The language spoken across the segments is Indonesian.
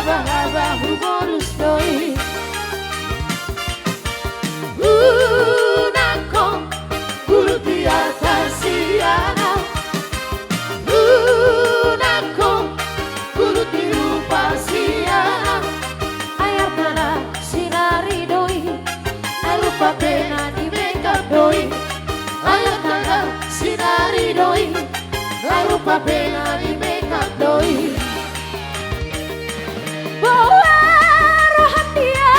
haba-haba bonus doi nako kulit di atas siana nako kulit di rupa siana air tanah sinari doi air lupa pena di makeup doi air tanah sinari doi air lupa pena di makeup doi bawa rohan dia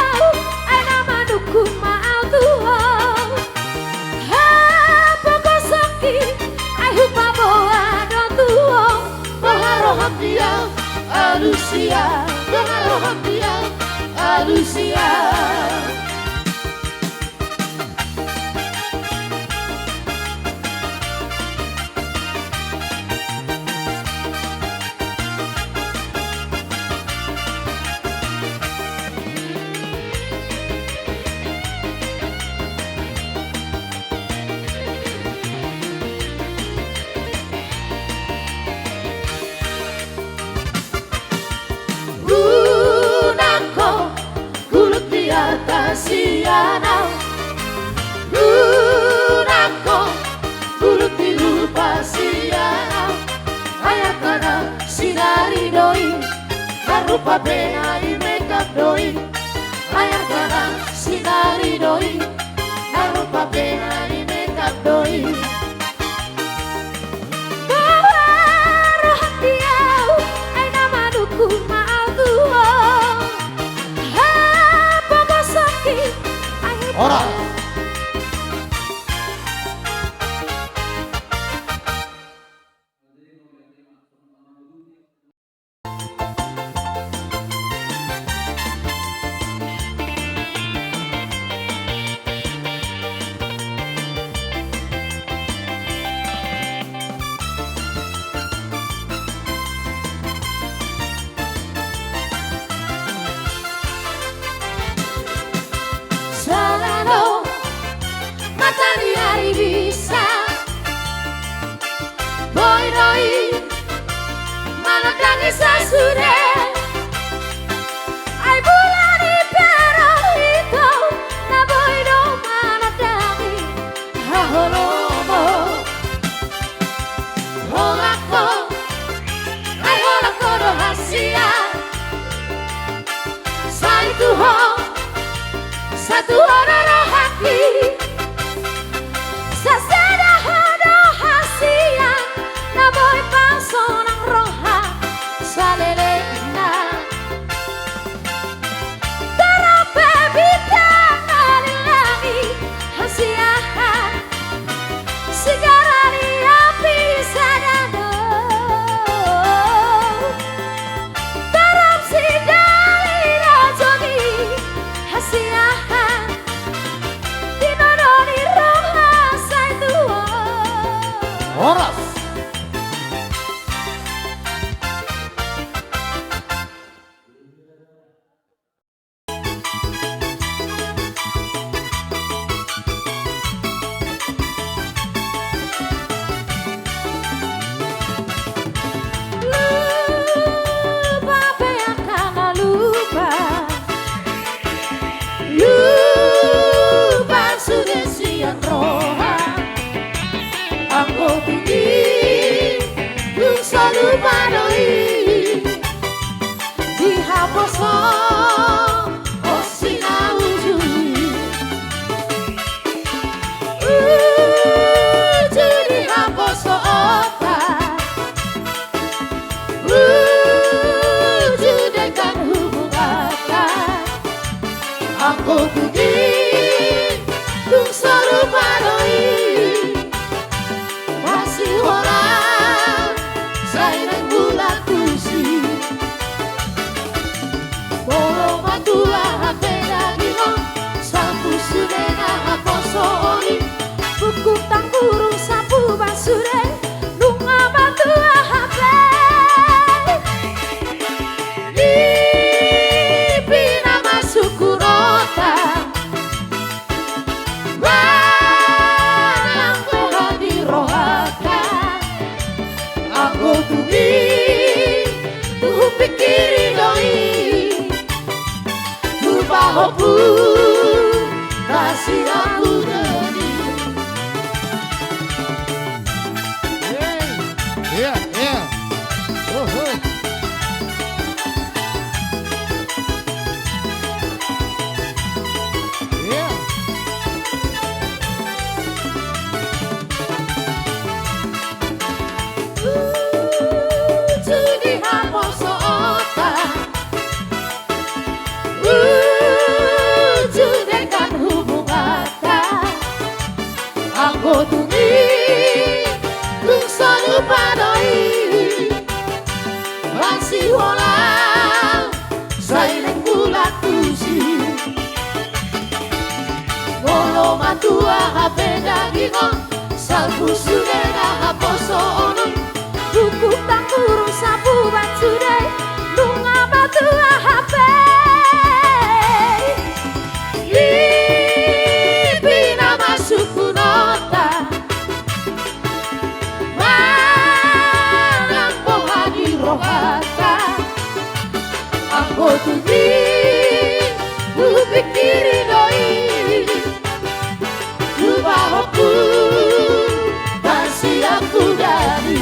ay nama dukung mau tuh ha pokosaki ay hupa bawa do tuh bawa rohan dia alusia bawa rohan dia alusia Siana nako kulit di rupa siana ayat kana sinari doi harupa pena i makeup doi ayat kana sinari doi harupa pena i makeup doi bawa rohan dia ay nama dukung mau tuh ora bisa boy doi mana danisa sude ay bulani pero ito na boy do mana dami haholomo holako ay holako do hasia satu orang hati sasada hado hasia na boy pasonang roha salelena tarape bitang alilani hasia sigarani api sadado tarap sidali rajoni hasia horas lupa apa yang kamu lupa lupa sudah siang roha aku tinggi belum selalu padoi dihapus oh sinau juli dihapus otak judekan hubungan aku tinggi belum selalu padoi orang saya bulat kursi bolo matula hapela dino sapu sudena aposoni buku tanggurung sapu basure lunga matua hape lipi nama sukurota bahoku kasih aku jadi. Iya, iya. Iya. Jadi hapus otak, judekan hubungan aku tungi lung selalu padai masih walau saya bulat tusi bolo matua hape dagingon salpu sudena haposo onun buku tak kurung sapu batsudai lunga batua hape ipina masuk nota manang pohani rohata aku tuhi kupikiri doi lupahoku kasih aku dari.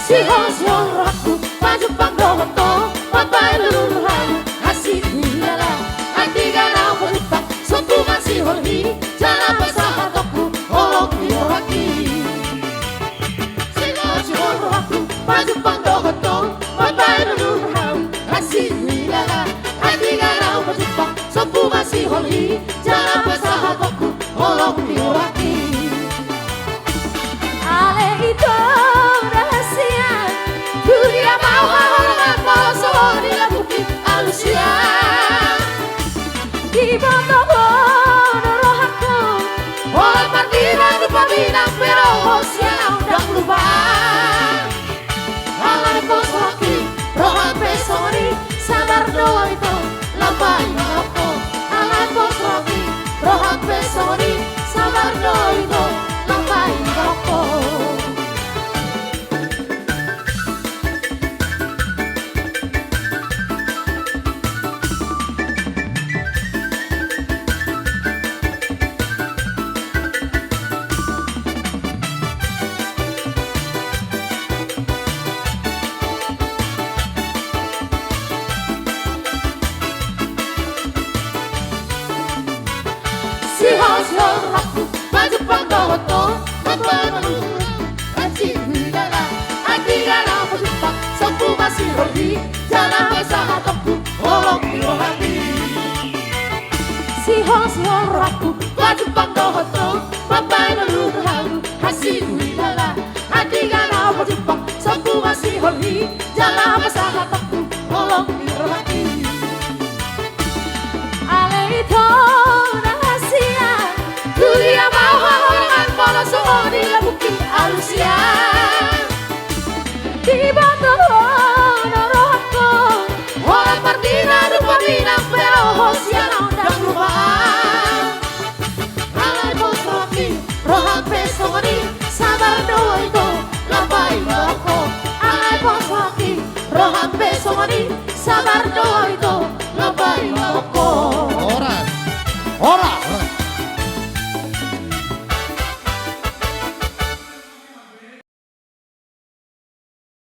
Sihon raku maju pangdoto papai luluhan asih gulala hati ganau berlipat sotu masih holi jalan bersama toku olok haki. Sihon raku maju pangdoto papai luluhan asih gulala hati ganau berlipat sotu masih holi jalan bersama toku olok haki. Ale itu dunia mau halangan poso di labuki alusia di boto rohaku oleh partida lupa binang pero siang udah lupa halai poso lagi rohan pesoni sabar doa itu lampai aku halai poso lagi rohan pesoni sabar doa itu lampai aku. Sihon raku maju pangdoto papai luluhan asih gulala hati ganau berlipat sotu masih holi jalan bersama toku olok hati. Sihon raku maju pangdoto papai luluhan asih gulala hati ganau berlipat sotu masih holi jalan bersama toku olok hati. Ale itu dunia mau halangan poso di labuki alusia di boto rohaku oleh partida lupa binang pero siang udah lupa halai poso lagi rohan pesoni sabar doa itu lampai aku halai poso lagi rohan pesoni sabar doa